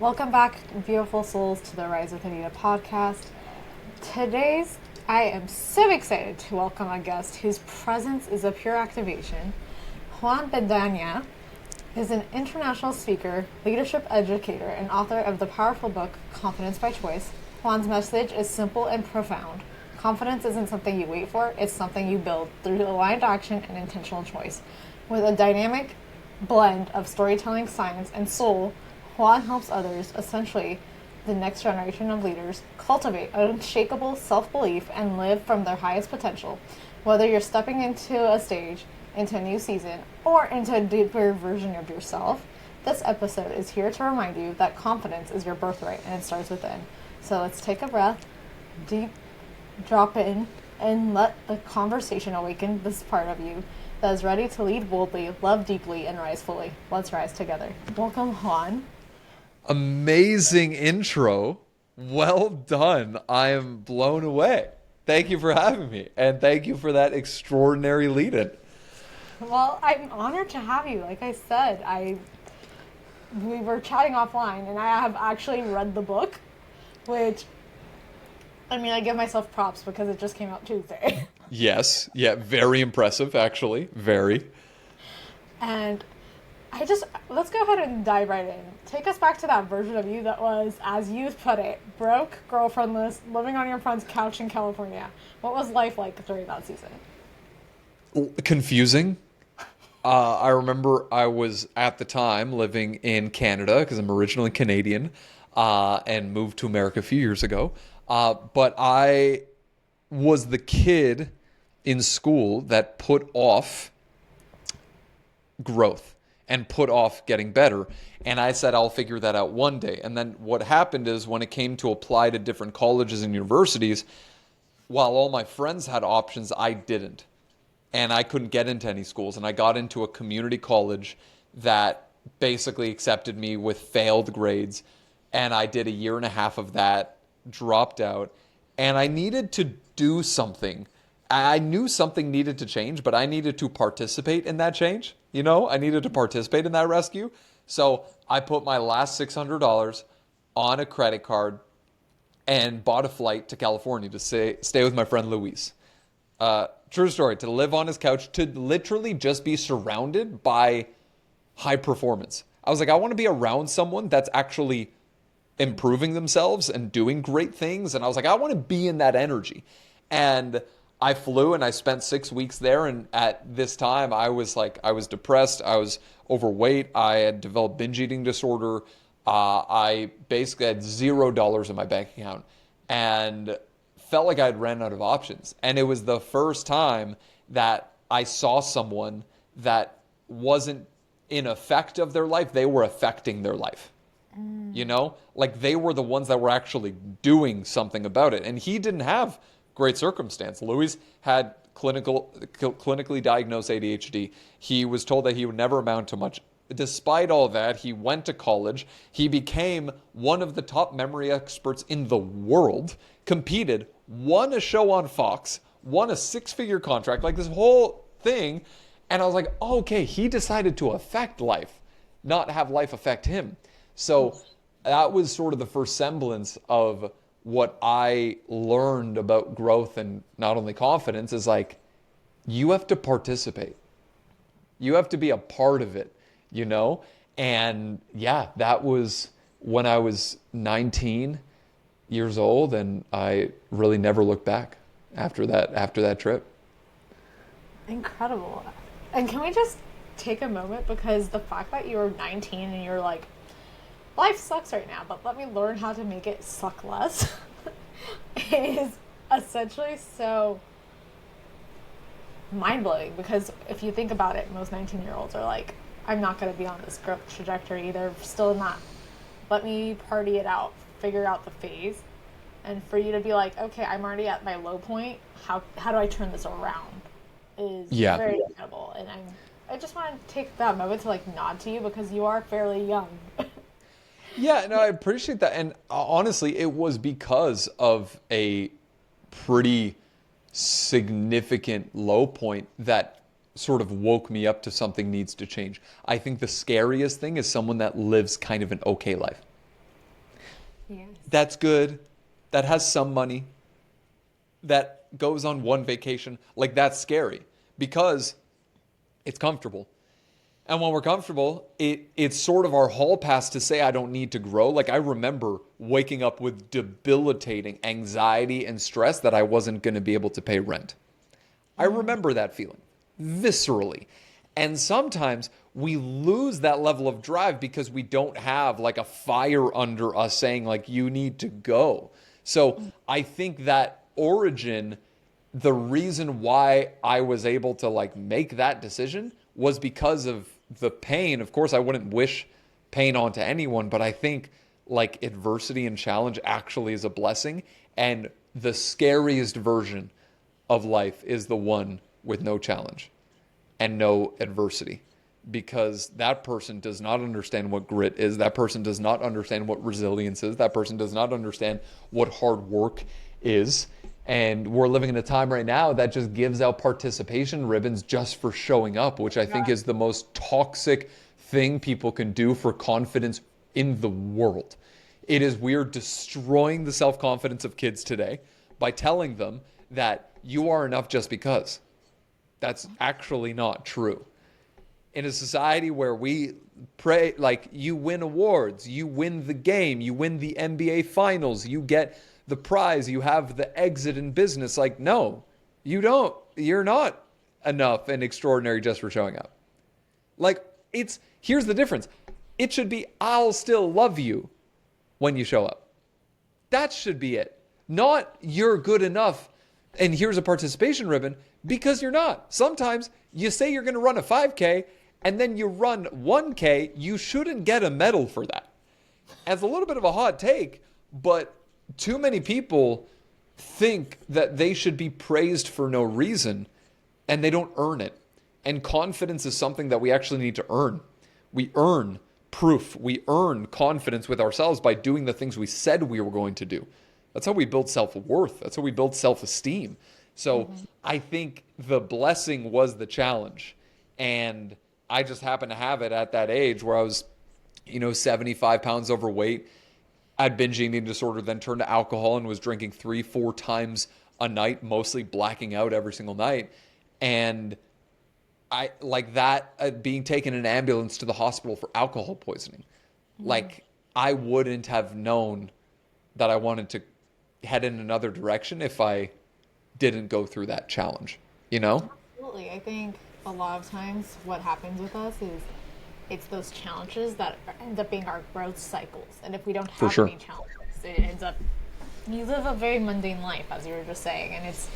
Welcome back, beautiful souls, to the Rise with Anita podcast. I am so excited to welcome a guest whose presence is a pure activation. Juan Bandana is an international speaker, leadership educator, and author of the powerful book, Confidence by Choice. Juan's message is simple and profound. Confidence isn't something you wait for, it's something you build through aligned action and intentional choice. With a dynamic blend of storytelling, science, and soul, Juan helps others, essentially the next generation of leaders, cultivate unshakable self-belief and live from their highest potential. Whether you're stepping into a stage, into a new season, or into a deeper version of yourself, this episode is here to remind you that confidence is your birthright and it starts within. So let's take a breath, deep drop in, and let the conversation awaken this part of you that is ready to lead boldly, love deeply, and rise fully. Let's rise together. Welcome, Juan. Amazing intro. Well done. I am blown away. Thank you for having me. And thank you for that extraordinary lead-in. Well, I'm honored to have you. Like I said, we were chatting offline, and I have actually read the book, which, I give myself props because it just came out Tuesday. Yes. Yeah, very impressive, actually. Very. And let's go ahead and dive right in. Take us back to that version of you that was, as you put it, broke, girlfriendless, living on your friend's couch in California. What was life like during that season? Confusing. I remember I was at the time living in Canada because I'm originally Canadian and moved to America a few years ago. But I was the kid in school that put off growth and put off getting better. And I said, I'll figure that out one day. And then what happened is when it came to apply to different colleges and universities, while all my friends had options, I didn't. And I couldn't get into any schools. And I got into a community college that basically accepted me with failed grades. And I did a year and a half of that, dropped out. And I needed to do something. I knew something needed to change, but I needed to participate in that change. I needed to participate in that rescue. So I put my last $600 on a credit card and bought a flight to California to stay with my friend Luis. True story, to live on his couch, to literally just be surrounded by high performance. I was like, I want to be around someone that's actually improving themselves and doing great things. And I was like, I want to be in that energy. And I flew and I spent 6 weeks there. And at this time, I was depressed. I was overweight. I had developed binge eating disorder. I basically had $0 in my bank account and felt like I had ran out of options. And it was the first time that I saw someone that wasn't in effect of their life. They were affecting their life. Like they were the ones that were actually doing something about it. And he didn't have great circumstance. Luis had clinically diagnosed ADHD. He was told that he would never amount to much. Despite all that, he went to college. He became one of the top memory experts in the world, competed, won a show on Fox, won a 6-figure contract, like this whole thing. And I was like, oh, okay, he decided to affect life, not have life affect him. So that was sort of the first semblance of what I learned about growth and not only confidence is like, you have to participate. You have to be a part of it, And yeah, that was when I was 19 years old, and I really never looked back after that trip. Incredible. And can we just take a moment, because the fact that you were 19 and you're like, life sucks right now, but let me learn how to make it suck less is essentially so mind-blowing, because if you think about it, most 19-year-olds are like, I'm not going to be on this growth trajectory. They're still not. Let me party it out, figure out the phase. And for you to be like, okay, I'm already at my low point. How do I turn this around? Is very incredible. And I just want to take that moment to nod to you, because you are fairly young. Yeah, no, I appreciate that. And honestly, it was because of a pretty significant low point that sort of woke me up to something needs to change. I think the scariest thing is someone that lives kind of an okay life. Yes. that's good, that has some money, that goes on one vacation, like that's scary because it's comfortable. And when we're comfortable, it's sort of our hall pass to say I don't need to grow. Like I remember waking up with debilitating anxiety and stress that I wasn't going to be able to pay rent. I remember that feeling viscerally. And sometimes we lose that level of drive because we don't have like a fire under us saying like you need to go. So I think that origin, the reason why I was able to like make that decision was because of the pain. Of course, I wouldn't wish pain onto anyone, but I think like adversity and challenge actually is a blessing. And the scariest version of life is the one with no challenge and no adversity, because that person does not understand what grit is. That person does not understand what resilience is. That person does not understand what hard work is. And we're living in a time right now that just gives out participation ribbons just for showing up, which I think is the most toxic thing people can do for confidence in the world. It is we're destroying the self-confidence of kids today by telling them that you are enough just because. That's actually not true. In a society where we pray, like you win awards, you win the game, you win the NBA finals, you get the prize, you have the exit in business. Like, no, you don't. You're not enough and extraordinary just for showing up. Like, here's the difference. It should be, I'll still love you when you show up. That should be it. Not you're good enough and here's a participation ribbon, because you're not. Sometimes you say you're going to run a 5K and then you run 1K. You shouldn't get a medal for that. It's a little bit of a hot take, but too many people think that they should be praised for no reason and they don't earn it. And confidence is something that we actually need to earn. We earn proof. We earn confidence with ourselves by doing the things we said we were going to do. That's how we build self-worth. That's how we build self-esteem. So I think the blessing was the challenge. And I just happened to have it at that age where I was, 75 pounds overweight. I had binge eating disorder, then turned to alcohol and was drinking 3-4 times a night, mostly blacking out every single night. And I like that being taken in an ambulance to the hospital for alcohol poisoning. Like I wouldn't have known that I wanted to head in another direction if I didn't go through that challenge, Absolutely. I think a lot of times what happens with us is it's those challenges that end up being our growth cycles. And if we don't have any challenges, it ends up, you live a very mundane life, as you were just saying. And it's,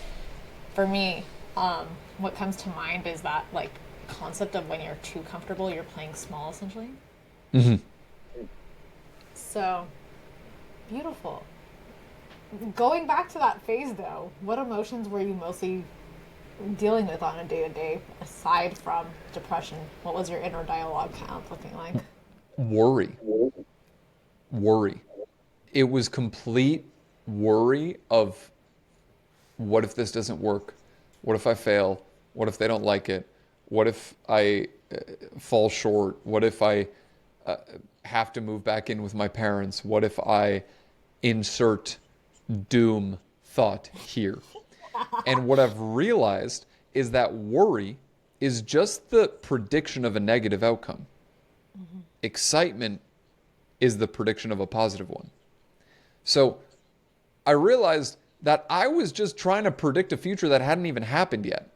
for me, what comes to mind is that like concept of when you're too comfortable, you're playing small, essentially. So, beautiful. Going back to that phase, though, what emotions were you mostly dealing with on a day-to-day, aside from depression? What was your inner dialogue kind of looking like? Worry. It was complete worry of, what if this doesn't work? What if I fail? What if they don't like it? What if I fall short? What if I have to move back in with my parents? What if I insert doom thought here? And what I've realized is that worry is just the prediction of a negative outcome. Excitement is the prediction of a positive one. So I realized that I was just trying to predict a future that hadn't even happened yet.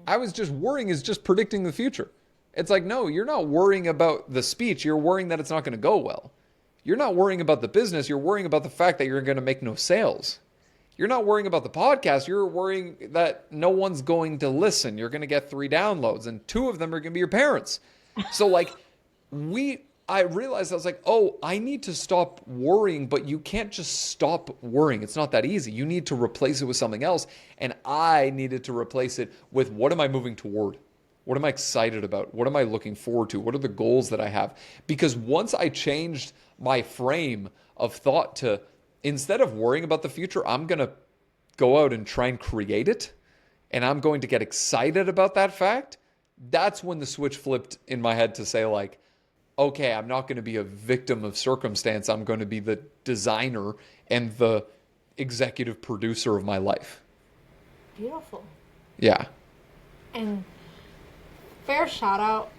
I was just worrying is just predicting the future. It's like, no, you're not worrying about the speech. You're worrying that it's not going to go well. You're not worrying about the business. You're worrying about the fact that you're going to make no sales. You're not worrying about the podcast. You're worrying that no one's going to listen. You're going to get 3 downloads and 2 of them are going to be your parents. So like I realized I was like, oh, I need to stop worrying, but you can't just stop worrying. It's not that easy. You need to replace it with something else. And I needed to replace it with, what am I moving toward? What am I excited about? What am I looking forward to? What are the goals that I have? Because once I changed my frame of thought to, instead of worrying about the future, I'm going to go out and try and create it. And I'm going to get excited about that fact. That's when the switch flipped in my head to say like, okay, I'm not going to be a victim of circumstance. I'm going to be the designer and the executive producer of my life. Beautiful. Yeah. And fair shout out.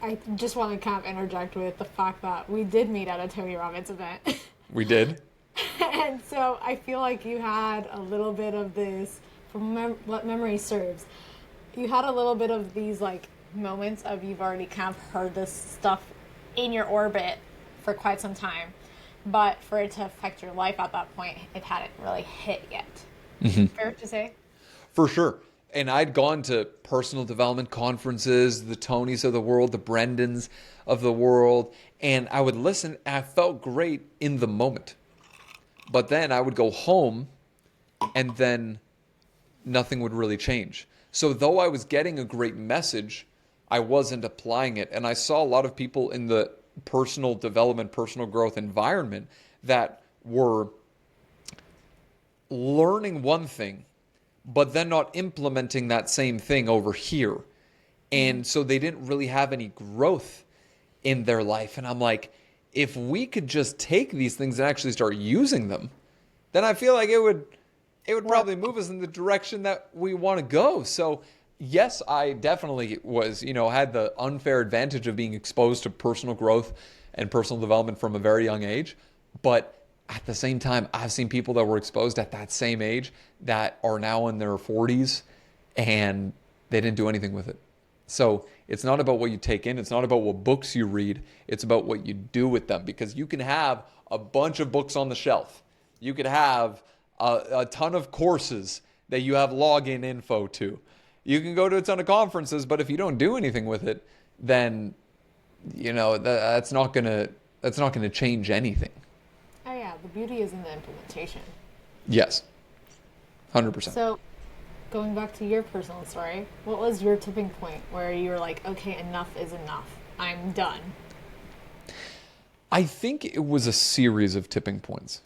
I just want to kind of interject with the fact that we did meet at a Tony Robbins event. We did. And so I feel like you had a little bit of this, from what memory serves, you had a little bit of these like moments of you've already kind of heard this stuff in your orbit for quite some time. But for it to affect your life at that point, it hadn't really hit yet. Fair to say? For sure. And I'd gone to personal development conferences, the Tonys of the world, the Brendans of the world, and I would listen and I felt great in the moment. But then I would go home and then nothing would really change. So though I was getting a great message, I wasn't applying it. And I saw a lot of people in the personal development, personal growth environment that were learning one thing, but then not implementing that same thing over here. And so they didn't really have any growth in their life. And I'm like, if we could just take these things and actually start using them, then I feel like it would probably move us in the direction that we want to go. So yes, I definitely was, had the unfair advantage of being exposed to personal growth and personal development from a very young age. But at the same time, I've seen people that were exposed at that same age that are now in their 40s and they didn't do anything with it. So it's not about what you take in. It's not about what books you read. It's about what you do with them, because you can have a bunch of books on the shelf. You could have a ton of courses that you have login info to. You can go to a ton of conferences, but if you don't do anything with it, then that's not gonna change anything. Oh yeah, the beauty is in the implementation. Yes, 100%. So, going back to your personal story, what was your tipping point where you were like, okay, enough is enough. I'm done. I think it was a series of tipping points.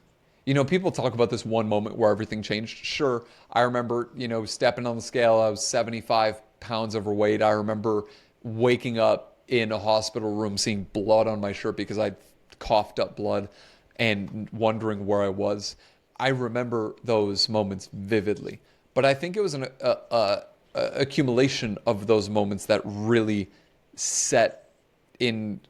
People talk about this one moment where everything changed. Sure, I remember, stepping on the scale, I was 75 pounds overweight. I remember waking up in a hospital room seeing blood on my shirt because I'd coughed up blood and wondering where I was. I remember those moments vividly. But I think it was an accumulation of those moments that really set in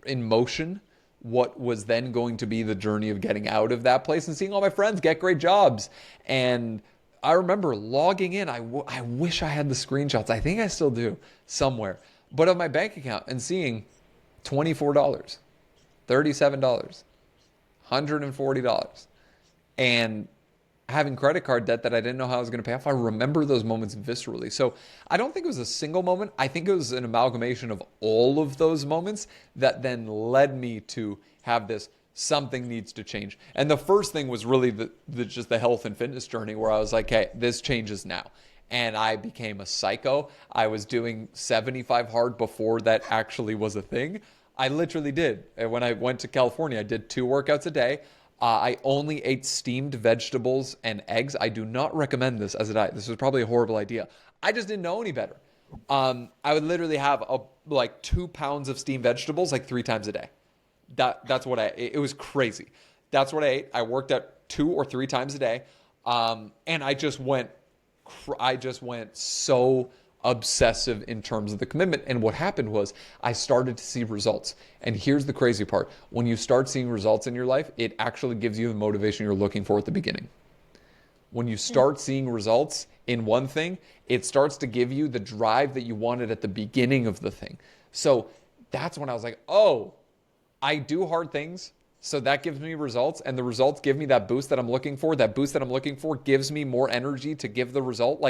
motion what was then going to be the journey of getting out of that place and seeing all my friends get great jobs. And I remember logging in. I wish I had the screenshots. I think I still do somewhere. But of my bank account and seeing $24, $37, $140, and having credit card debt that I didn't know how I was going to pay off. I remember those moments viscerally. So I don't think it was a single moment. I think it was an amalgamation of all of those moments that then led me to have this something needs to change. And the first thing was really just the health and fitness journey where I was like, hey, this changes now. And I became a psycho. I was doing 75 hard before that actually was a thing. I literally did. And when I went to California, I did 2 workouts a day. I only ate steamed vegetables and eggs. I do not recommend this as a diet. This was probably a horrible idea. I just didn't know any better. I would literally have 2 pounds of steamed vegetables 3 times a day. That's what I ate. It was crazy. That's what I ate. I worked out 2 or 3 times a day. And I just went so obsessive in terms of the commitment. And what happened was I started to see results. And here's the crazy part. When you start seeing results in your life, it actually gives you the motivation you're looking for at the beginning. When you start seeing results in one thing, it starts to give you the drive that you wanted at the beginning of the thing. So that's when I was like, oh, I do hard things. So that gives me results, and the results give me that boost that I'm looking for. That boost that I'm looking for gives me more energy to give the result.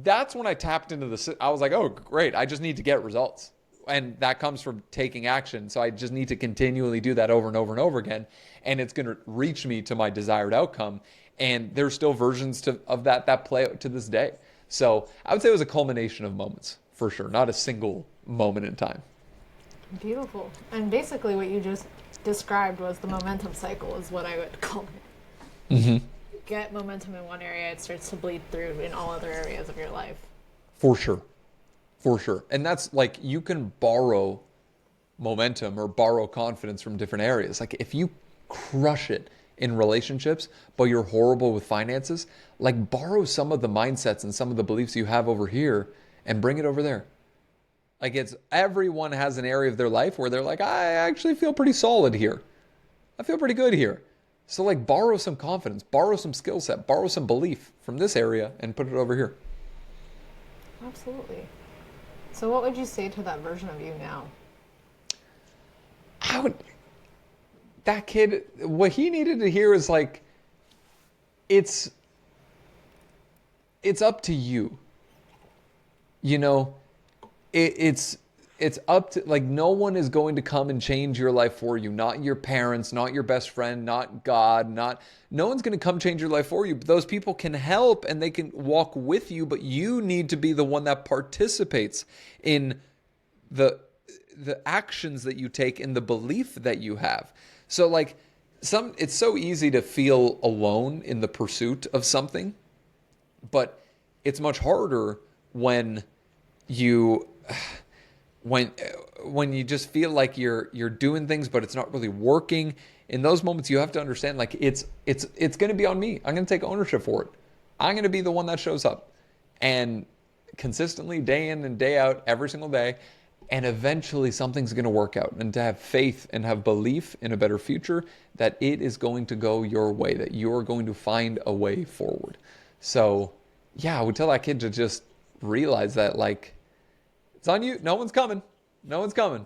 That's when I tapped into I was like, oh, great. I just need to get results. And that comes from taking action. So I just need to continually do that over and over and over again. And it's going to reach me to my desired outcome. And there's still versions of that play out to this day. So I would say it was a culmination of moments, for sure. Not a single moment in time. Beautiful. And basically what you just described was the momentum cycle is what I would call it. Mm-hmm. Get momentum in one area, it starts to bleed through in all other areas of your life. For sure. And that's you can borrow momentum or borrow confidence from different areas. Like if you crush it in relationships, but you're horrible with finances, like borrow some of the mindsets and some of the beliefs you have over here and bring it over there. Like it's everyone has an area of their life where they're like, I actually feel pretty solid here. I feel pretty good here. So like borrow some confidence, borrow some skill set, borrow some belief from this area and put it over here. Absolutely. So what would you say to that version of you now? I would, that kid, what he needed to hear is like, it's up to you. You know, it's up to, like, no one is going to come and change your life for you. Not your parents, not your best friend, not God, no one's going to come change your life for you. But those people can help and they can walk with you, but you need to be the one that participates in the actions that you take and the belief that you have. So like it's so easy to feel alone in the pursuit of something, but it's much harder when you when you just feel like you're doing things but it's not really working. In those moments you have to understand like it's going to be on me. I'm going to take ownership for it. I'm going to be the one that shows up and consistently day in and day out every single day, and eventually something's going to work out. And to have faith and have belief in a better future, that it is going to go your way, that you're going to find a way forward. So yeah, I would tell that kid to just realize that like it's on you. No one's coming. No one's coming.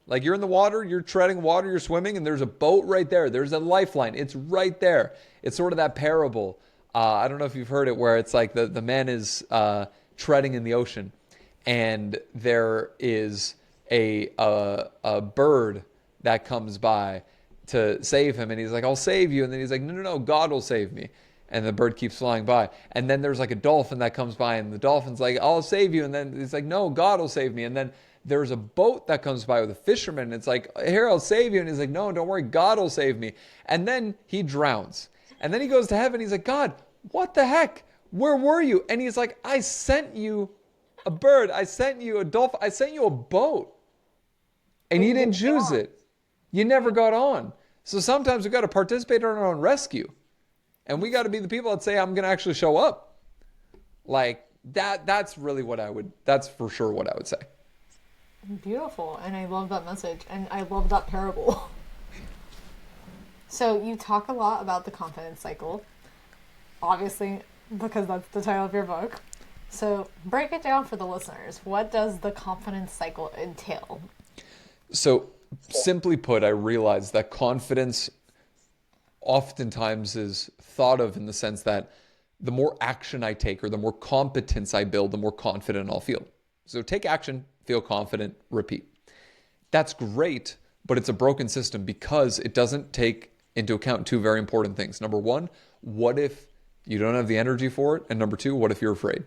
Like you're in the water, you're treading water, you're swimming, and there's a boat right there. There's a lifeline. It's right there. It's sort of that parable. I don't know if you've heard it, where it's like the man is treading in the ocean, and there is a bird that comes by to save him, and he's like, I'll save you. And then he's like, no, God will save me. And the bird keeps flying by. And then there's like a dolphin that comes by, and the dolphin's like, I'll save you. And then he's like, no, God will save me. And then there's a boat that comes by with a fisherman, and it's like, here, I'll save you. And he's like, no, don't worry, God will save me. And then he drowns. And then he goes to heaven. He's like, God, what the heck? Where were you? And he's like, I sent you a bird. I sent you a dolphin. I sent you a boat. And you didn't choose it. You never got on. So sometimes we've got to participate in our own rescue. And we got to be the people that say, I'm going to actually show up. Like that's really that's for sure what I would say. Beautiful. And I love that message. And I love that parable. So you talk a lot about the confidence cycle, obviously, because that's the title of your book. So break it down for the listeners. What does the confidence cycle entail? So simply put, I realized that confidence oftentimes is thought of in the sense that the more action I take or the more competence I build, the more confident I'll feel. So take action, feel confident, repeat. That's great, but it's a broken system because it doesn't take into account two very important things. Number one, what if you don't have the energy for it? And number two, what if you're afraid?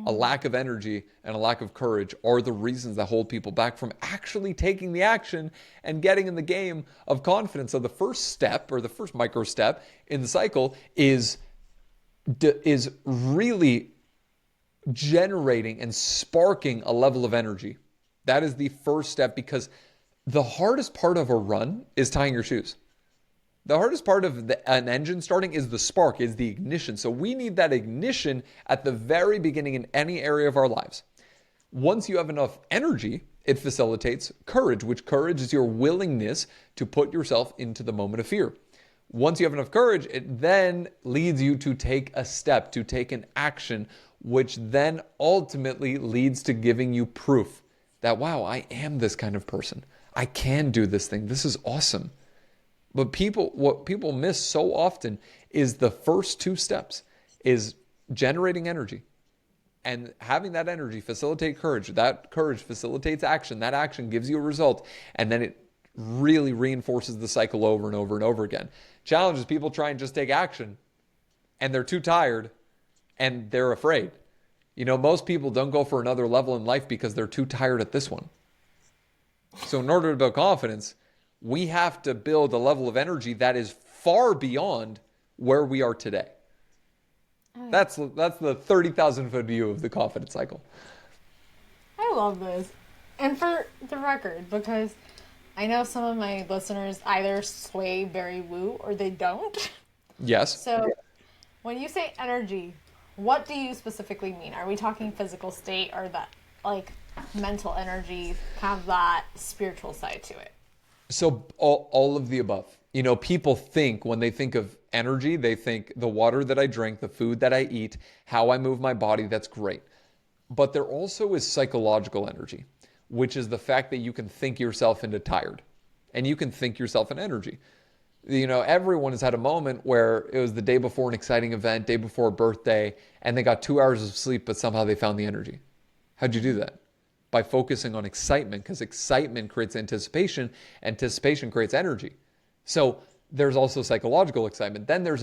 A lack of energy and a lack of courage are the reasons that hold people back from actually taking the action and getting in the game of confidence. So the first step, or the first micro step in the cycle, is really generating and sparking a level of energy. That is the first step, because the hardest part of a run is tying your shoes. The hardest part of an engine starting is the spark, is the ignition. So we need that ignition at the very beginning in any area of our lives. Once you have enough energy, it facilitates courage, which courage is your willingness to put yourself into the moment of fear. Once you have enough courage, it then leads you to take a step, to take an action, which then ultimately leads to giving you proof that, wow, I am this kind of person. I can do this thing. This is awesome. But what people miss so often is the first two steps, is generating energy. And having that energy facilitate courage. That courage facilitates action. That action gives you a result. And then it really reinforces the cycle over and over and over again. Challenge is people try and just take action, and they're too tired, and they're afraid. You know, most people don't go for another level in life because they're too tired at this one. So in order to build confidence, we have to build a level of energy that is far beyond where we are today. That's the 30,000 foot view of the confidence cycle. I love this. And for the record, because I know some of my listeners either sway very woo or they don't. Yes. So when you say energy, what do you specifically mean? Are we talking physical state or that like mental energy have that spiritual side to it? So all of the above. You know, people think when they think of energy, they think the water that I drink, the food that I eat, how I move my body, that's great. But there also is psychological energy, which is the fact that you can think yourself into tired and you can think yourself in energy. You know, everyone has had a moment where it was the day before an exciting event, day before a birthday, and they got 2 hours of sleep, but somehow they found the energy. How'd you do that? By focusing on excitement, because excitement creates anticipation, anticipation creates energy. So there's also psychological excitement. Then there's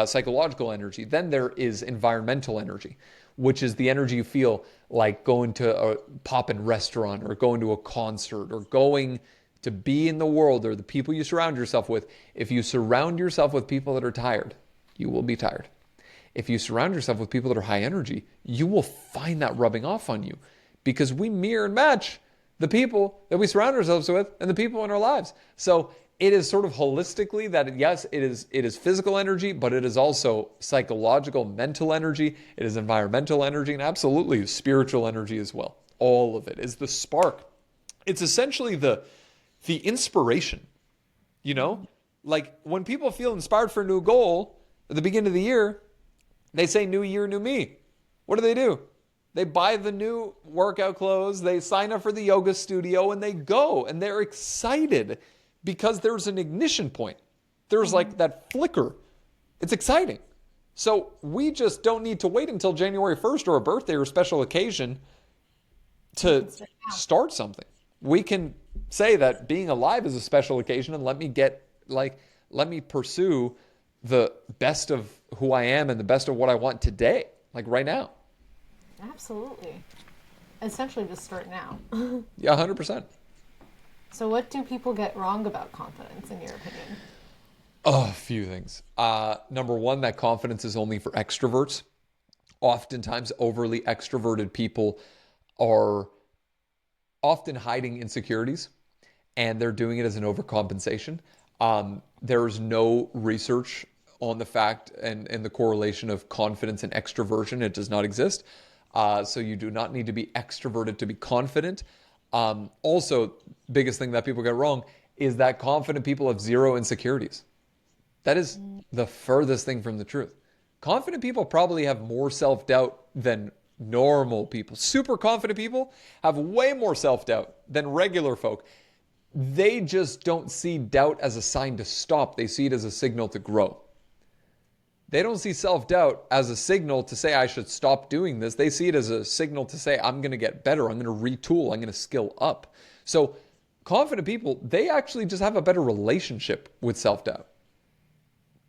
psychological energy. Then there is environmental energy, which is the energy you feel like going to a pop-in restaurant or going to a concert or going to be in the world or the people you surround yourself with. If you surround yourself with people that are tired, you will be tired. If you surround yourself with people that are high energy, you will find that rubbing off on you because we mirror and match the people that we surround ourselves with and the people in our lives. So it is sort of holistically that, yes, it is physical energy, but it is also psychological, mental energy. It is environmental energy and absolutely spiritual energy as well. All of it is the spark. It's essentially the inspiration, you know? Like when people feel inspired for a new goal at the beginning of the year, they say new year, new me. What do? They buy the new workout clothes, they sign up for the yoga studio, and they go. And they're excited because there's an ignition point. There's like that flicker. It's exciting. So we just don't need to wait until January 1st or a birthday or a special occasion to start something. We can say that being alive is a special occasion and let me pursue the best of who I am and the best of what I want today, like right now. Absolutely. Essentially just start now. Yeah, 100%. So what do people get wrong about confidence in your opinion? Oh, a few things. Number one, that confidence is only for extroverts. Oftentimes, overly extroverted people are often hiding insecurities and they're doing it as an overcompensation. There's no research on the fact and the correlation of confidence and extroversion. It does not exist. So you do not need to be extroverted to be confident. Also, biggest thing that people get wrong is that confident people have zero insecurities. That is the furthest thing from the truth. Confident people probably have more self-doubt than normal people. Super confident people have way more self-doubt than regular folk. They just don't see doubt as a sign to stop. They see it as a signal to grow. They don't see self-doubt as a signal to say, I should stop doing this. They see it as a signal to say, I'm going to get better. I'm going to retool. I'm going to skill up. So confident people, they actually just have a better relationship with self-doubt.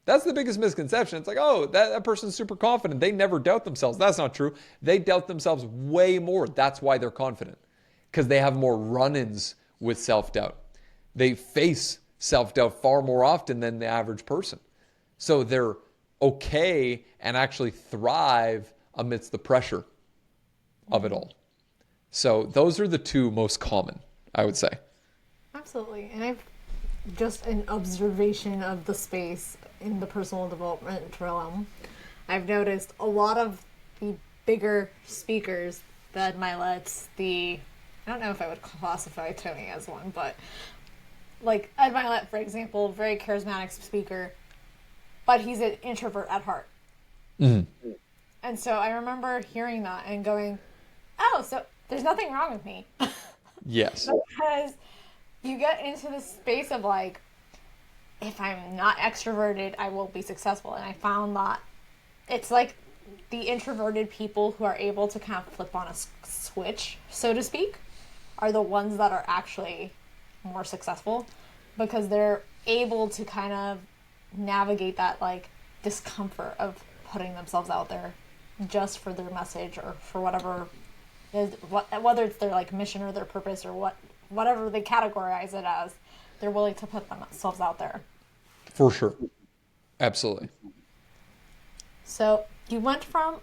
That's the biggest misconception. It's like, oh, that person's super confident. They never doubt themselves. That's not true. They doubt themselves way more. That's why they're confident. Because they have more run-ins with self-doubt. They face self-doubt far more often than the average person. So they're okay and actually thrive amidst the pressure of it all. So those are the two most common, I would say. Absolutely. And I've just an observation of the space in the personal development realm. I've noticed a lot of the bigger speakers, the Ed Milet's, I don't know if I would classify Tony as one, but like Ed Milet, for example, very charismatic speaker, but he's an introvert at heart. Mm-hmm. And so I remember hearing that and going, oh, so there's nothing wrong with me. Yes. Because you get into this space of like, if I'm not extroverted, I will be successful. And I found that it's like the introverted people who are able to kind of flip on a switch, so to speak, are the ones that are actually more successful because they're able to kind of navigate that like discomfort of putting themselves out there just for their message or for whatever is, whether it's their like mission or their purpose or whatever they categorize it as, they're willing to put themselves out there. For sure. Absolutely. So you went from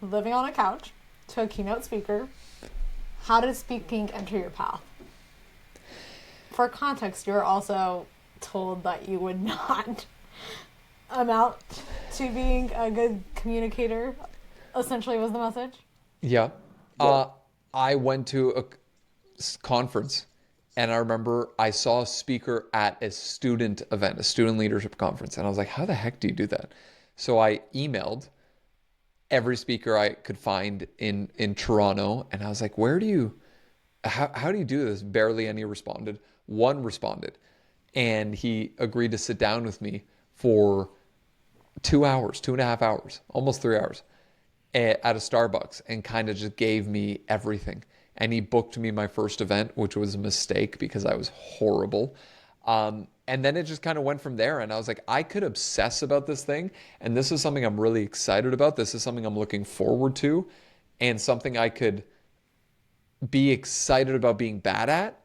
living on a couch to a keynote speaker. how did speaking enter your path? For context, you were also told that you would not amount to being a good communicator, essentially was the message. Yeah. I went to a conference and I remember I saw a speaker at a student event, a student leadership conference. And I was like, how the heck do you do that? So I emailed every speaker I could find in Toronto. And I was like, how do you do this? Barely any responded. One responded. And he agreed to sit down with me for 2 hours, 2.5 hours, almost 3 hours at a Starbucks and kind of just gave me everything. And he booked me my first event, which was a mistake because I was horrible. And then it just kind of went from there. And I was like, I could obsess about this thing. And this is something I'm really excited about. This is something I'm looking forward to and something I could be excited about being bad at.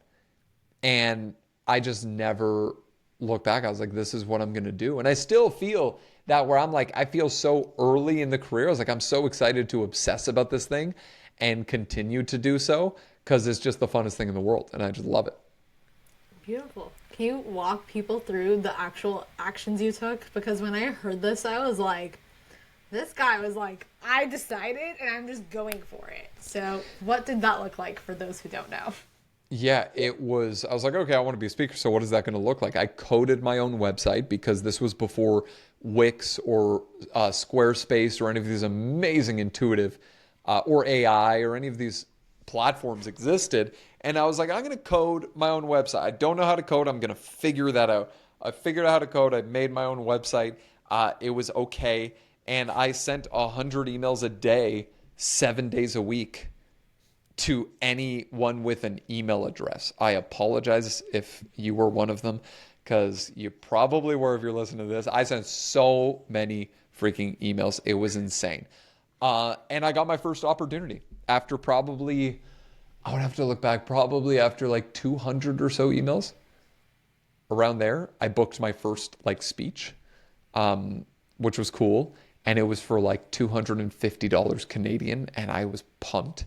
And I just never looked back. I was like, this is what I'm going to do. And I still feel that where I'm like, I feel so early in the career. I was like, I'm so excited to obsess about this thing and continue to do so because it's just the funnest thing in the world. And I just love it. Beautiful. Can you walk people through the actual actions you took? Because when I heard this, I was like, this guy was like, I decided and I'm just going for it. So what did that look like for those who don't know? Yeah, I was like, okay, I want to be a speaker. So what is that going to look like? I coded my own website because this was before Wix or Squarespace or any of these amazing intuitive or AI or any of these platforms existed. And I was like, I'm going to code my own website. I don't know how to code. I'm going to figure that out. I figured out how to code. I made my own website. It was okay. And I sent 100 emails a day, 7 days a week to anyone with an email address. I apologize if you were one of them because you probably were if you're listening to this. I sent so many freaking emails. It was insane. And I got my first opportunity after probably, I would have to look back, probably after like 200 or so emails around there. I booked my first like speech, which was cool. And it was for like $250 Canadian. And I was pumped.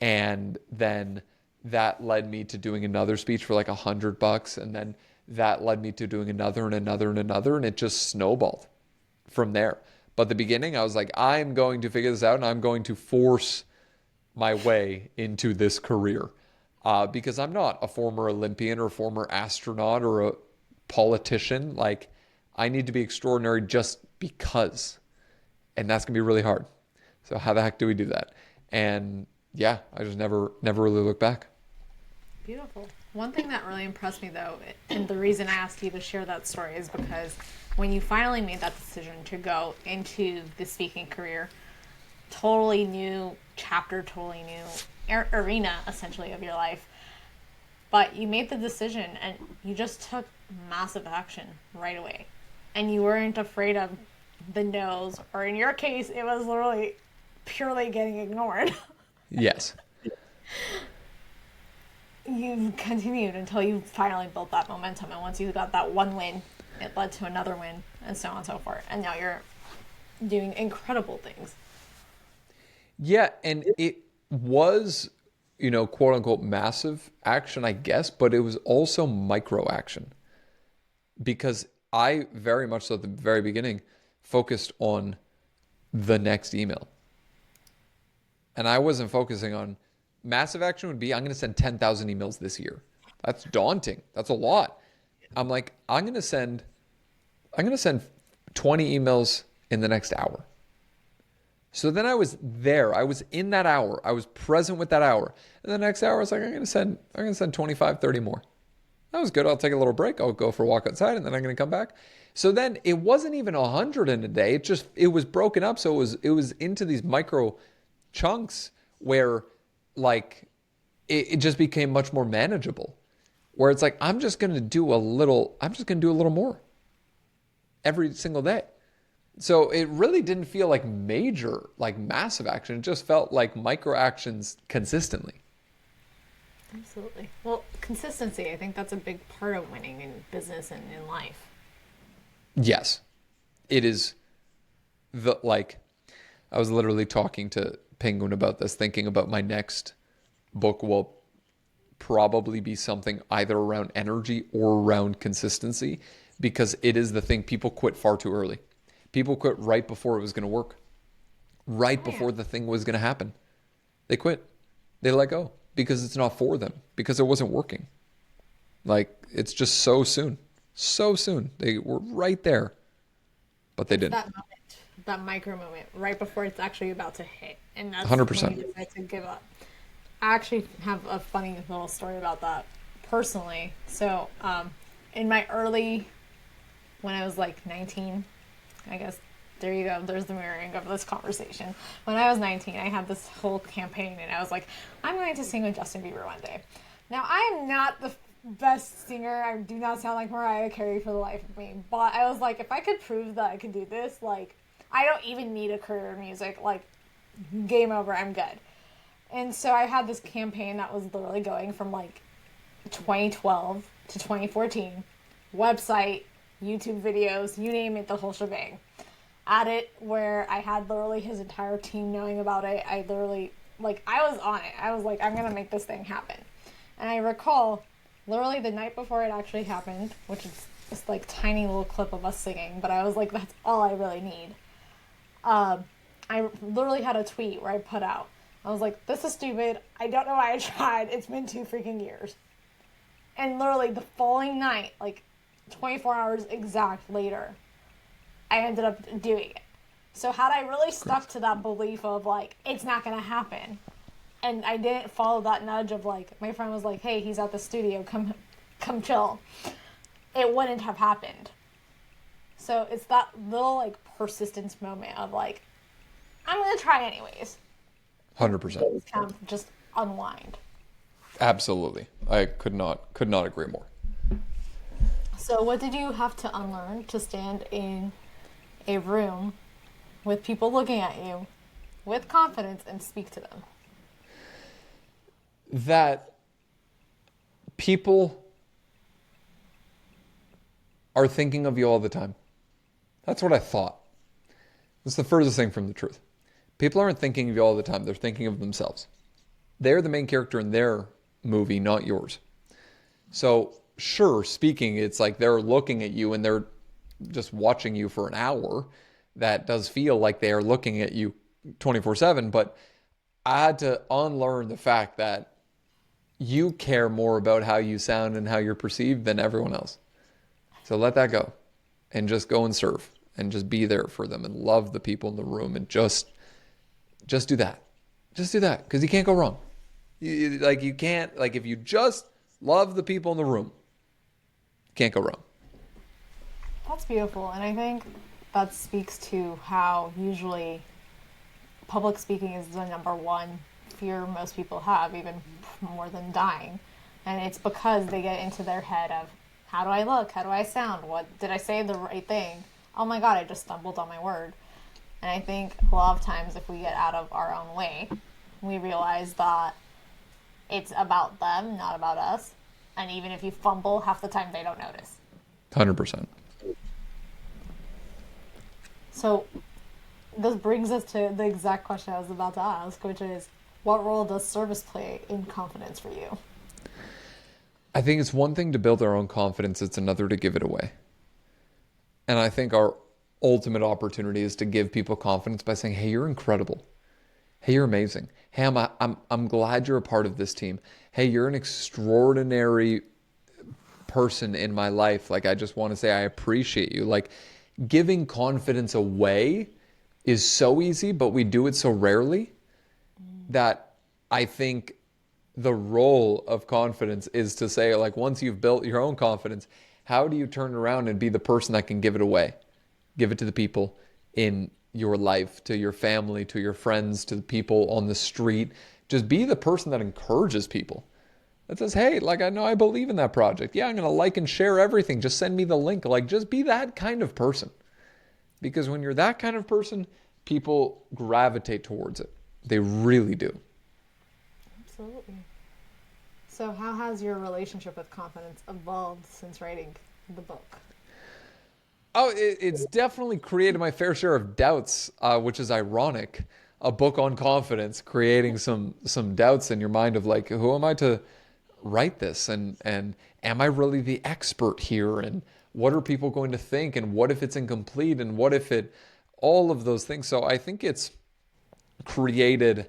And then that led me to doing another speech for like $100. And then that led me to doing another and another and another. And it just snowballed from there. But the beginning, I was like, I'm going to figure this out and I'm going to force my way into this career. Because I'm not a former Olympian or a former astronaut or a politician. Like, I need to be extraordinary just because. And that's going to be really hard. So how the heck do we do that? And yeah, I just never really looked back. Beautiful. One thing that really impressed me, though, and the reason I asked you to share that story is because when you finally made that decision to go into the speaking career, totally new chapter, totally new arena, essentially, of your life, but you made the decision and you just took massive action right away. And you weren't afraid of the no's, or in your case, it was literally purely getting ignored. Yes. You continued until you finally built that momentum. And once you got that one win, it led to another win and so on and so forth. And now you're doing incredible things. Yeah. And it was, quote unquote, massive action, I guess, but it was also micro action because I very much so at the very beginning focused on the next email. And I wasn't focusing on massive action would be, I'm going to send 10,000 emails this year. That's daunting. That's a lot. I'm like, I'm going to send 20 emails in the next hour. So then I was there. I was in that hour. I was present with that hour. And the next hour I was like, I'm going to send 25, 30 more. That was good. I'll take a little break. I'll go for a walk outside and then I'm going to come back. So then it wasn't even 100 in a day. It was broken up. So it was into these micro chunks where like it just became much more manageable, where it's like, I'm just going to do a little more every single day. So it really didn't feel like major, like massive action. It just felt like micro actions consistently. Absolutely. Well, consistency, I think that's a big part of winning in business and in life. Yes, it is. I was literally talking to Penguin about this, thinking about my next book will probably be something either around energy or around consistency, because it is the thing. People quit far too early. People quit right before it was going to work, right Oh, yeah. before the thing was going to happen. They quit. They let go because it's not for them, because it wasn't working. Like, it's just so soon. So soon. They were right there, but they It's didn't. that moment, that micro moment, right before it's actually about to hit. And that's when 100%. you decide to give up. I actually have a funny little story about that personally. So, in my early, when I was like 19, I guess, there you go, there's the mirroring of this conversation. When I was 19, I had this whole campaign and I was like, I'm going to sing with Justin Bieber one day. Now, I am not the best singer. I do not sound like Mariah Carey for the life of me. But I was like, if I could prove that I could do this, like, I don't even need a career in music. Like, game over, I'm good. And so I had this campaign that was literally going from like 2012 to 2014. Website, YouTube videos, you name it, the whole shebang. At it where I had literally his entire team knowing about it. I literally, like, I was on it. I was like, I'm going to make this thing happen. And I recall literally the night before it actually happened, which is this like tiny little clip of us singing, but I was like, that's all I really need. I literally had a tweet where I put out, I was like, this is stupid. I don't know why I tried. It's been 2 freaking years. And literally the following night, like 24 hours exact later, I ended up doing it. So had I really stuck to that belief of like, it's not going to happen, and I didn't follow that nudge of like, my friend was like, hey, he's at the studio, come chill, it wouldn't have happened. So it's that little like persistence moment of like, I'm going to try anyways. 100%. Things kind of just unwind. Absolutely. I could not agree more. So what did you have to unlearn to stand in a room with people looking at you with confidence and speak to them? That people are thinking of you all the time. That's what I thought. It's the furthest thing from the truth. People aren't thinking of you all the time. They're thinking of themselves. They're the main character in their movie, not yours. So, sure, speaking, it's like they're looking at you and they're just watching you for an hour. That does feel like they are looking at you 24/7, but I had to unlearn the fact that you care more about how you sound and how you're perceived than everyone else. So let that go and just go and serve and just be there for them and love the people in the room and just do that. Just do that, because you can't go wrong. You can't, like, if you just love the people in the room, you can't go wrong. That's beautiful. And I think that speaks to how usually public speaking is the number one fear most people have, even more than dying. And it's because they get into their head of, how do I look? How do I sound? What did I say the right thing? Oh my God, I just stumbled on my word. And I think a lot of times if we get out of our own way, we realize that it's about them, not about us. And even if you fumble, half the time they don't notice. 100%. So this brings us to the exact question I was about to ask, which is, what role does service play in confidence for you? I think it's one thing to build our own confidence, it's another to give it away. And I think our ultimate opportunity is to give people confidence by saying, hey, you're incredible. Hey, you're amazing. Hey, I'm glad you're a part of this team. Hey, you're an extraordinary person in my life. Like, I just want to say I appreciate you. Like, giving confidence away is so easy, but we do it so rarely that I think the role of confidence is to say, like, once you've built your own confidence, how do you turn around and be the person that can give it away? Give it to the people in your life, to your family, to your friends, to the people on the street. Just be the person that encourages people. That says, hey, like, I know I believe in that project. Yeah, I'm going to like and share everything. Just send me the link. Like, just be that kind of person. Because when you're that kind of person, people gravitate towards it. They really do. Absolutely. So how has your relationship with confidence evolved since writing the book? Oh, it's definitely created my fair share of doubts, which is ironic. a book on confidence, creating some doubts in your mind of like, who am I to write this, and am I really the expert here, and what are people going to think, and what if it's incomplete, and what if it, all of those things. So I think it's created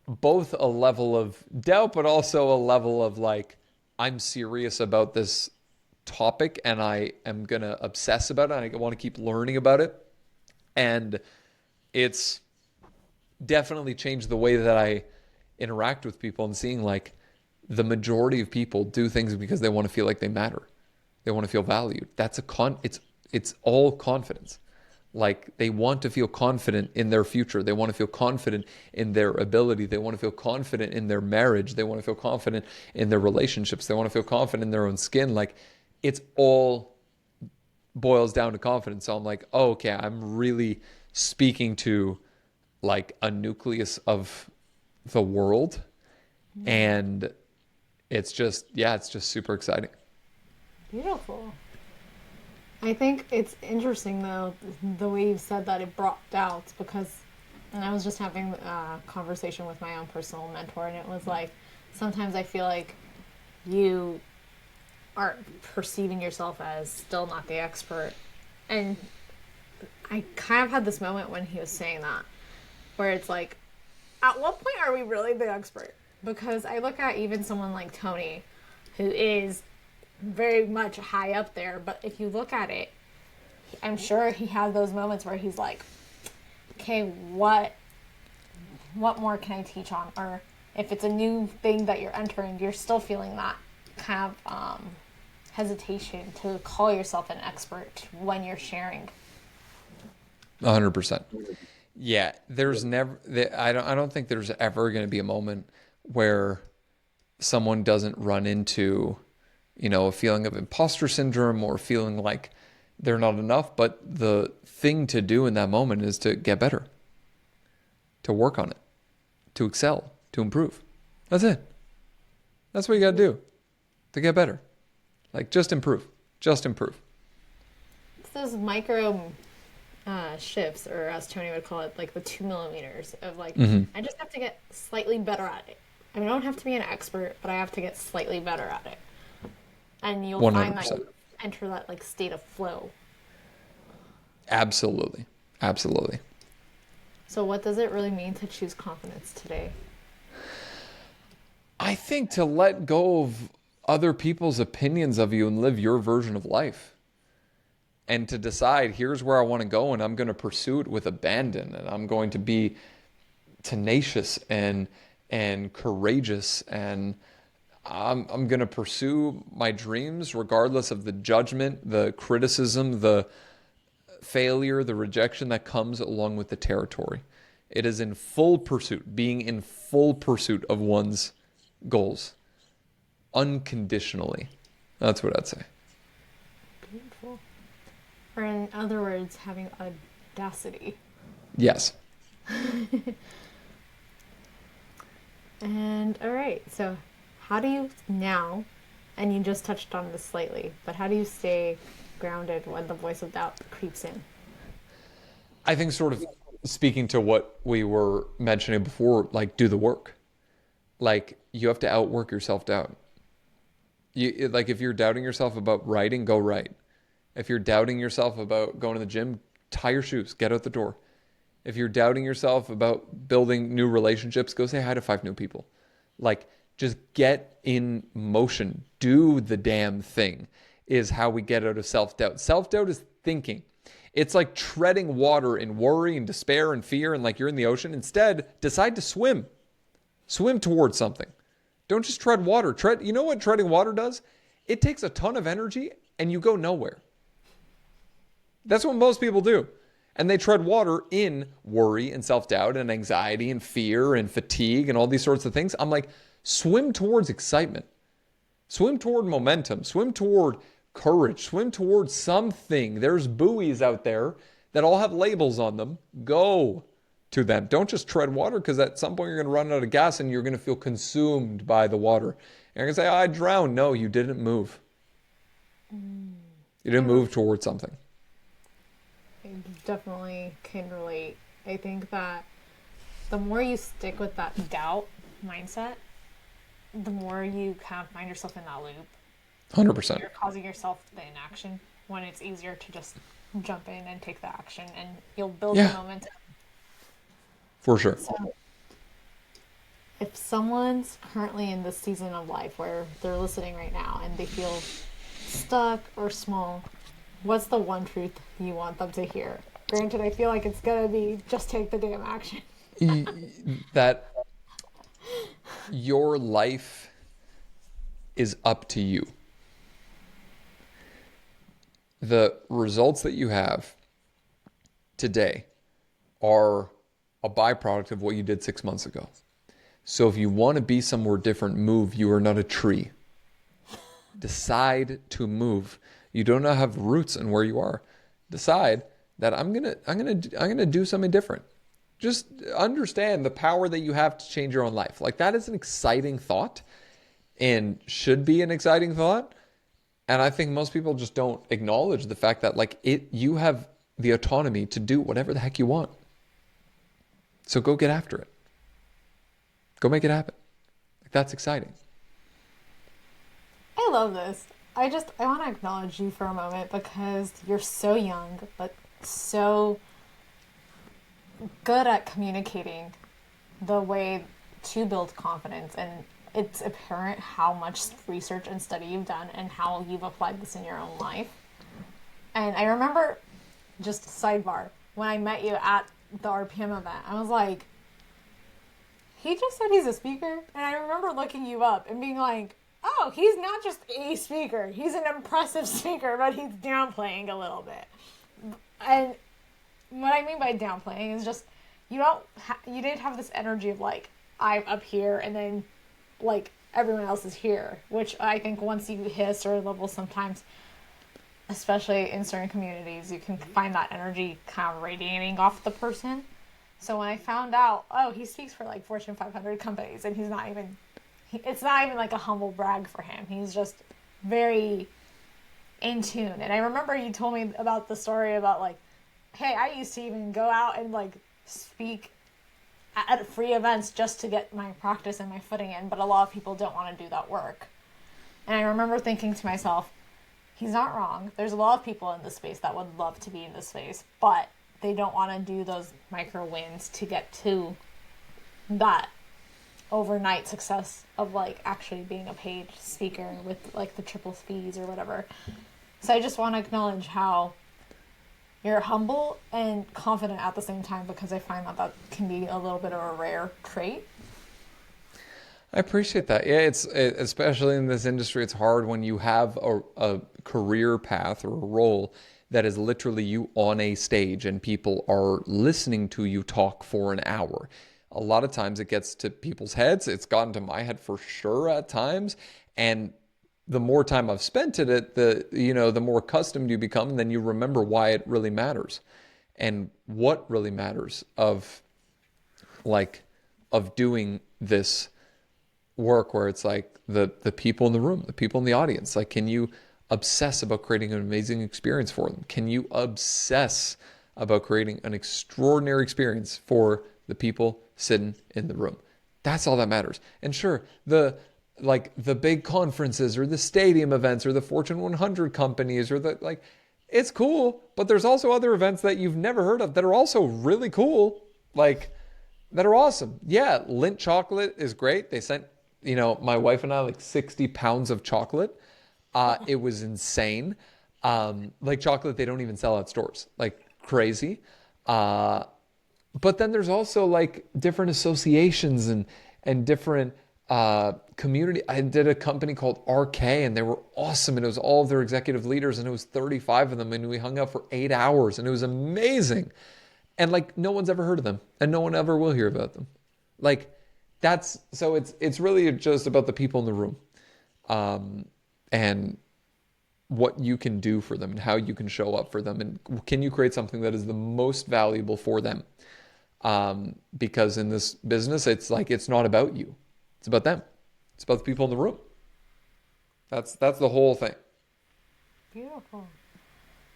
both a level of doubt, but also a level of like, I'm serious about this topic and I am going to obsess about it. I want to keep learning about it. And it's definitely changed the way that I interact with people, and seeing like the majority of people do things because they want to feel like they matter. They want to feel valued. That's it's all confidence. Like they want to feel confident in their future. They want to feel confident in their ability. They want to feel confident in their marriage. They want to feel confident in their relationships. They want to feel confident in their own skin. Like it's all boils down to confidence. So I'm like, oh, okay, I'm really speaking to like a nucleus of the world. And it's just, yeah, it's just super exciting. Beautiful. I think it's interesting though the way you said that it brought doubts, because, and I was just having a conversation with my own personal mentor, and it was like sometimes I feel like you are perceiving yourself as still not the expert, and I kind of had this moment when he was saying that, where it's like, at what point are we really the expert? Because I look at even someone like Tony, who is very much high up there, but if you look at it, I'm sure he has those moments where he's like, okay, what more can I teach on? Or if it's a new thing that you're entering, you're still feeling that kind of hesitation to call yourself an expert when you're sharing. 100%. Yeah, there's never, I don't think there's ever going to be a moment where someone doesn't run into, you know, a feeling of imposter syndrome or feeling like they're not enough. But the thing to do in that moment is to get better, to work on it, to excel, to improve. That's it. That's what you got to do to get better. Like just improve, just improve. It's those micro shifts, or as Tony would call it, like the 2 millimeters of like, I just have to get slightly better at it. I mean, I don't have to be an expert, but I have to get slightly better at it. And you'll 100%. find that you enter that like state of flow. Absolutely. Absolutely. So what does it really mean to choose confidence today? I think to let go of other people's opinions of you and live your version of life. And to decide, here's where I want to go, and I'm going to pursue it with abandon, and I'm going to be tenacious and courageous, and I'm going to pursue my dreams regardless of the judgment, the criticism, the failure, the rejection that comes along with the territory. It is in full pursuit, being in full pursuit of one's goals, unconditionally. That's what I'd say. Beautiful. Or in other words, having audacity. Yes. And all right, so how do you now, and you just touched on this slightly, but how do you stay grounded when the voice of doubt creeps in? I think sort of speaking to what we were mentioning before, like do the work. Like you have to outwork your self-doubt. Like if you're doubting yourself about writing, go write. If you're doubting yourself about going to the gym, tie your shoes, get out the door. If you're doubting yourself about building new relationships, go say hi to 5 new people. Like just get in motion. Do the damn thing is how we get out of self-doubt. Self-doubt is thinking. It's like treading water in worry and despair and fear, and like you're in the ocean. Instead, decide to swim. Swim towards something. Don't just tread water. You know what treading water does? It takes a ton of energy and you go nowhere. That's what most people do. And they tread water in worry and self-doubt and anxiety and fear and fatigue and all these sorts of things. I'm like, swim towards excitement. Swim toward momentum. Swim toward courage. Swim towards something. There's buoys out there that all have labels on them. Go to them. Don't just tread water, because at some point you're going to run out of gas and you're going to feel consumed by the water. And you're going to say, I drowned. No, you didn't move. You didn't move towards something. I definitely can relate. I think that the more you stick with that doubt mindset, the more you kind of find yourself in that loop. 100%. You're causing yourself the inaction when it's easier to just jump in and take the action, and you'll build the Yeah, momentum. for sure. So, if someone's currently in this season of life where they're listening right now and they feel stuck or small, what's the one truth you want them to hear? Granted, I feel like it's gonna be just take the damn action. That your life is up to you. The results that you have today are a byproduct of what you did 6 months ago. So if you want to be somewhere different, move. You are not a tree. Decide to move. You do not have roots in where you are. Decide that I'm gonna do something different. Just understand the power that you have to change your own life. Like, that is an exciting thought and should be an exciting thought. And I think most people just don't acknowledge the fact that, like, you have the autonomy to do whatever the heck you want. So go get after it. Go make it happen. Like, that's exciting. I love this. I want to acknowledge you for a moment because you're so young, but so good at communicating the way to build confidence. And it's apparent how much research and study you've done and how you've applied this in your own life. And I remember, just sidebar, when I met you at the RPM event, I was like, he just said he's a speaker. And I remember looking you up and being like, oh, he's not just a speaker. He's an impressive speaker, but he's downplaying a little bit. And what I mean by downplaying is just you didn't have this energy of like, I'm up here and then like everyone else is here, which I think once you hit a certain level, sometimes, especially in certain communities, you can find that energy kind of radiating off the person. So when I found out, oh, he speaks for like Fortune 500 companies and it's not even like a humble brag for him. He's just very in tune. And I remember you told me about the story about like, hey, I used to even go out and like speak at free events just to get my practice and my footing in, but a lot of people don't want to do that work. And I remember thinking to myself, he's not wrong. There's a lot of people in this space that would love to be in this space, but they don't want to do those micro wins to get to that overnight success of like actually being a paid speaker with like the triple fees or whatever. So I just want to acknowledge how you're humble and confident at the same time, because I find that can be a little bit of a rare trait. I appreciate that. Yeah, especially in this industry, it's hard when you have a career path or a role that is literally you on a stage and people are listening to you talk for an hour. A lot of times it gets to people's heads. It's gotten to my head for sure at times. And the more time I've spent at it, the more accustomed you become, and then you remember why it really matters and what really matters of doing this work, where it's like the people in the room, the people in the audience. Like, can you obsess about creating an amazing experience for them? Can you obsess about creating an extraordinary experience for the people sitting in the room? That's all that matters. And sure, the big conferences or the stadium events or the Fortune 100 companies or it's cool, but there's also other events that you've never heard of that are also really cool, that are awesome. Yeah, Lindt chocolate is great. They sent, my wife and I like 60 pounds of chocolate. It was insane. Like chocolate they don't even sell at stores. Like crazy. But then there's also like different associations and different community. I did a company called RK and they were awesome. And it was all of their executive leaders and it was 35 of them. And we hung out for 8 hours and it was amazing. And like no one's ever heard of them and no one ever will hear about them. Like it's really just about the people in the room. And what you can do for them and how you can show up for them. And can you create something that is the most valuable for them? Because in this business, it's like, it's not about you. It's about them. It's about the people in the room. That's the whole thing. Beautiful.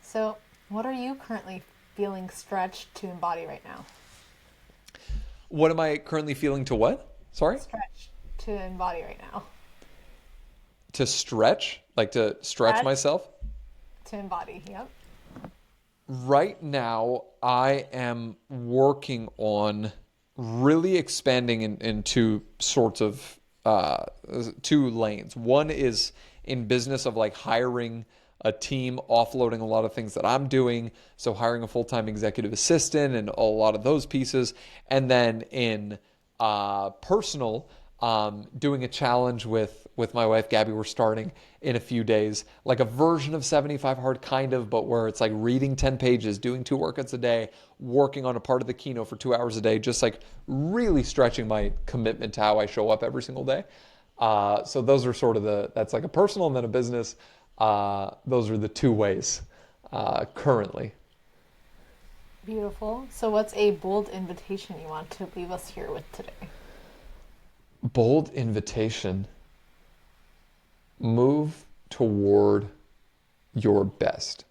So what are you currently feeling stretched to embody right now? What am I currently feeling to what? Sorry? Stretch to embody right now. To stretch? Like to stretch Stretch myself? to embody. Yep. Right now, I am working on really expanding in two sorts of two lanes. One is in business of like hiring a team, offloading a lot of things that I'm doing. So hiring a full-time executive assistant and a lot of those pieces. And then in personal, doing a challenge with my wife Gabby. We're starting in a few days, like a version of 75 hard, kind of, but where it's like reading 10 pages, doing 2 workouts a day, working on a part of the keynote for 2 hours a day, just like really stretching my commitment to how I show up every single day. So those are sort of that's like a personal and then a business. Those are the 2 ways currently. Beautiful. So, what's a bold invitation you want to leave us here with today? Bold invitation. Move toward your best.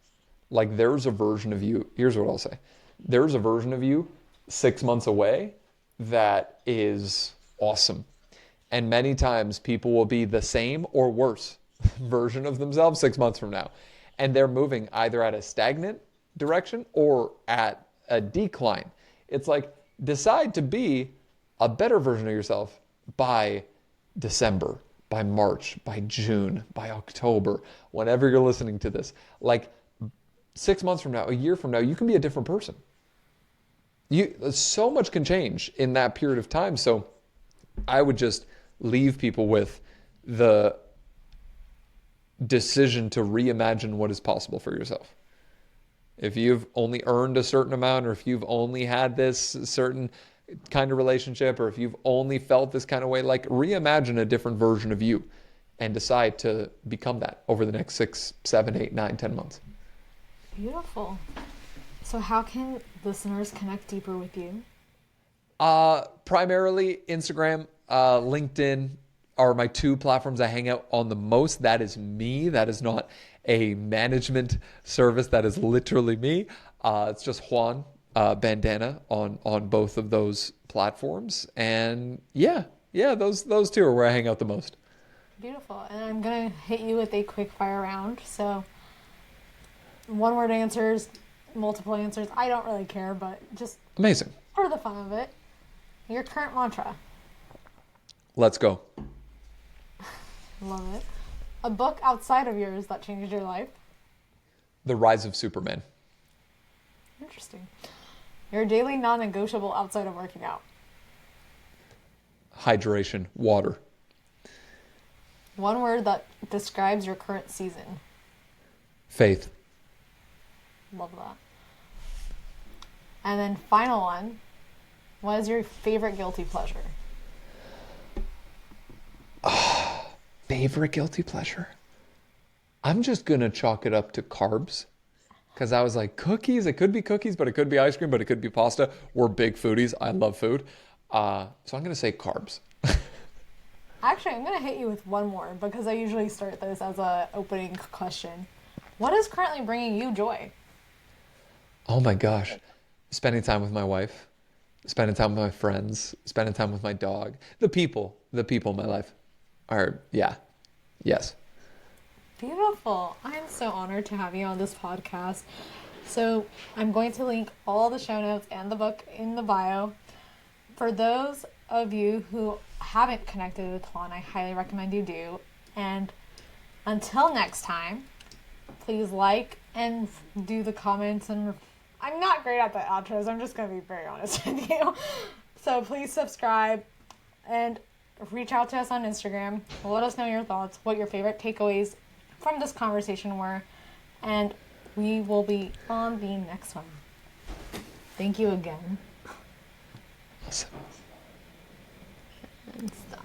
Like there's a version of you, here's what I'll say. There's a version of you 6 months away that is awesome. And many times people will be the same or worse version of themselves 6 months from now. And they're moving either at a stagnant direction or at a decline. It's like decide to be a better version of yourself by December, by March, by June, by October, whenever you're listening to this. Like 6 months from now, a year from now, you can be a different person. So much can change in that period of time. So I would just leave people with the decision to reimagine what is possible for yourself. If you've only earned a certain amount, or if you've only had this certain kind of relationship, or if you've only felt this kind of way, like reimagine a different version of you and decide to become that over the next 6, 7, 8, 9, 10 months. Beautiful. So, how can listeners connect deeper with you? Primarily Instagram, LinkedIn are my 2 platforms I hang out on the most. That is me. That is not a management service. That is literally me. It's just Juan Bandana on both of those platforms. And yeah, those 2 are where I hang out the most. Beautiful. And I'm going to hit you with a quick fire round. So, 1-word answers, multiple answers. I don't really care, but just Amazing. for the fun of it. Your current mantra. Let's go. Love it. A book outside of yours that changed your life. The Rise of Superman. Interesting. Your daily non-negotiable outside of working out. Hydration, water. 1 word that describes your current season. Faith. Love that. And then final one. What is your favorite guilty pleasure? Favorite guilty pleasure? I'm just going to chalk it up to carbs. Because I was like, cookies? It could be cookies, but it could be ice cream, but it could be pasta. We're big foodies. I love food. So I'm going to say carbs. Actually, I'm going to hit you with one more because I usually start this as a opening question. What is currently bringing you joy? Oh my gosh. Spending time with my wife. Spending time with my friends. Spending time with my dog. The people in my life are, yes. Beautiful. I'm so honored to have you on this podcast. So I'm going to link all the show notes and the book in the bio. For those of you who haven't connected with Juan, I highly recommend you do. And until next time, please like and do the comments. And I'm not great at the outros. I'm just going to be very honest with you. So please subscribe and reach out to us on Instagram. Let us know your thoughts, what your favorite takeaways from this conversation were, and we will be on the next one. Thank you again. Awesome. And stop.